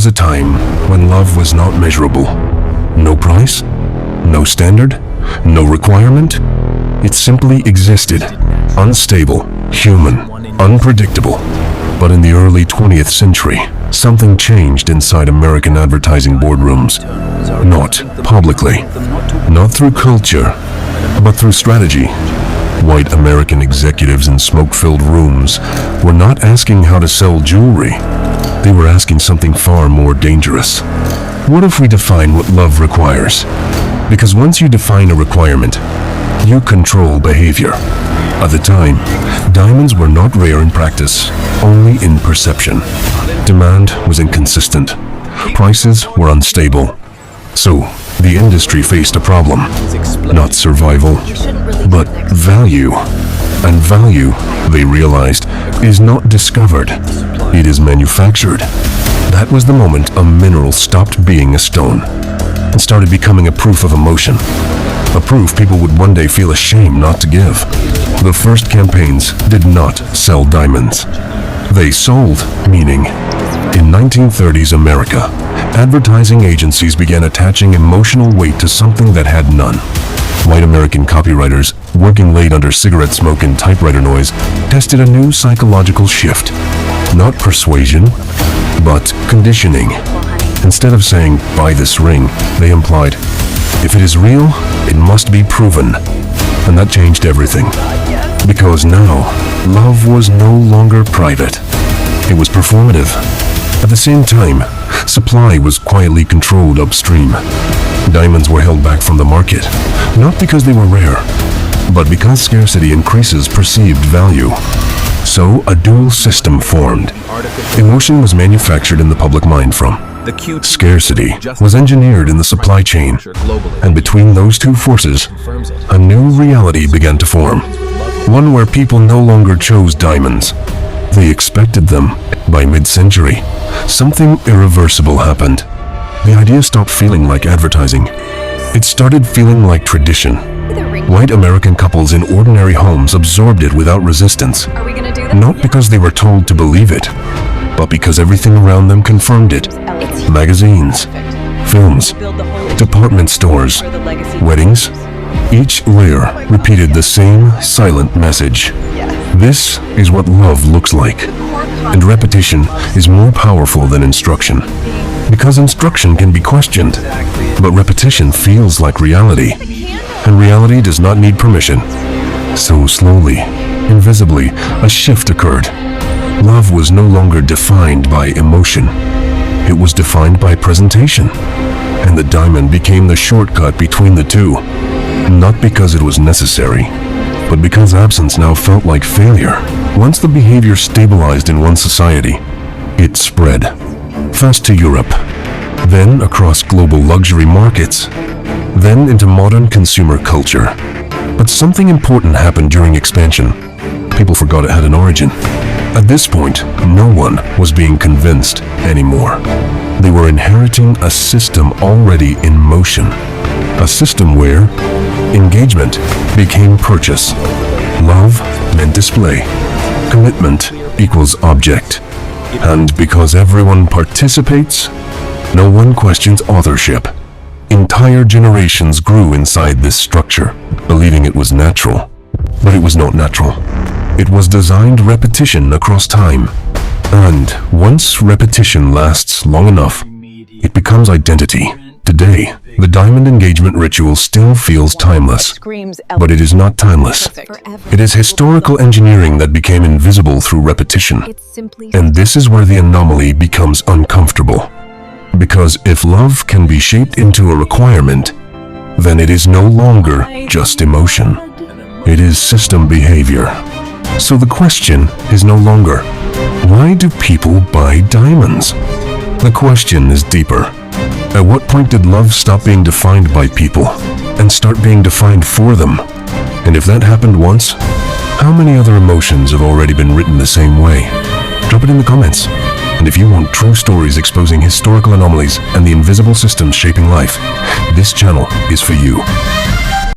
was a time when love was not measurable. No price, no standard, no requirement. It simply existed, unstable, human, unpredictable. But in the early 20th century, something changed inside American advertising boardrooms. Not publicly, not through culture, but through strategy. White American executives in smoke-filled rooms were not asking how to sell jewelry. They were asking something far more dangerous. What if we define what love requires? Because once you define a requirement, you control behavior. At the time, diamonds were not rare in practice, only in perception. Demand was inconsistent. Prices were unstable. So, the industry faced a problem. Not survival, but value. And value, they realized, is not discovered. It is manufactured. That was the moment a mineral stopped being a stone and started becoming a proof of emotion. A proof people would one day feel ashamed not to give. The first campaigns did not sell diamonds. They sold meaning. In 1930s America, advertising agencies began attaching emotional weight to something that had none. White American copywriters, working late under cigarette smoke and typewriter noise, tested a new psychological shift. Not persuasion, but conditioning. Instead of saying, "Buy this ring," they implied, "If it is real, it must be proven." And that changed everything. Because now, love was no longer private. It was performative. At the same time, supply was quietly controlled upstream. Diamonds were held back from the market, not because they were rare, but because scarcity increases perceived value. So a dual system formed. Emotion was manufactured in the public mind from. Scarcity was engineered in the supply chain, and between those two forces, a new reality began to form. One where people no longer chose diamonds. They expected them. By mid-century, something irreversible happened. The idea stopped feeling like advertising. It started feeling like tradition. White American couples in ordinary homes absorbed it without resistance. Not because they were told to believe it, but because everything around them confirmed it. Magazines, films, department stores, weddings. Each layer repeated the same silent message. This is what love looks like. And repetition is more powerful than instruction. Because instruction can be questioned, but repetition feels like reality. And reality does not need permission. So slowly, invisibly, a shift occurred. Love was no longer defined by emotion. It was defined by presentation. And the diamond became the shortcut between the two. Not because it was necessary, but because absence now felt like failure. Once the behavior stabilized in one society, it spread. First to Europe, then across global luxury markets, then into modern consumer culture. But something important happened during expansion. People forgot it had an origin. At this point, no one was being convinced anymore. They were inheriting a system already in motion. A system where engagement became purchase. Love meant display. Commitment equals object. And because everyone participates, no one questions authorship. Entire generations grew inside this structure, believing it was natural. But it was not natural. It was designed repetition across time. And once repetition lasts long enough, it becomes identity. Today, the diamond engagement ritual still feels timeless, but it is not timeless. It is historical engineering that became invisible through repetition. And this is where the anomaly becomes uncomfortable. Because if love can be shaped into a requirement, then it is no longer just emotion. It is system behavior. So the question is no longer, why do people buy diamonds? The question is deeper. At what point did love stop being defined by people and start being defined for them? And if that happened once, how many other emotions have already been written the same way? Drop it in the comments. And if you want true stories exposing historical anomalies and the invisible systems shaping life, this channel is for you.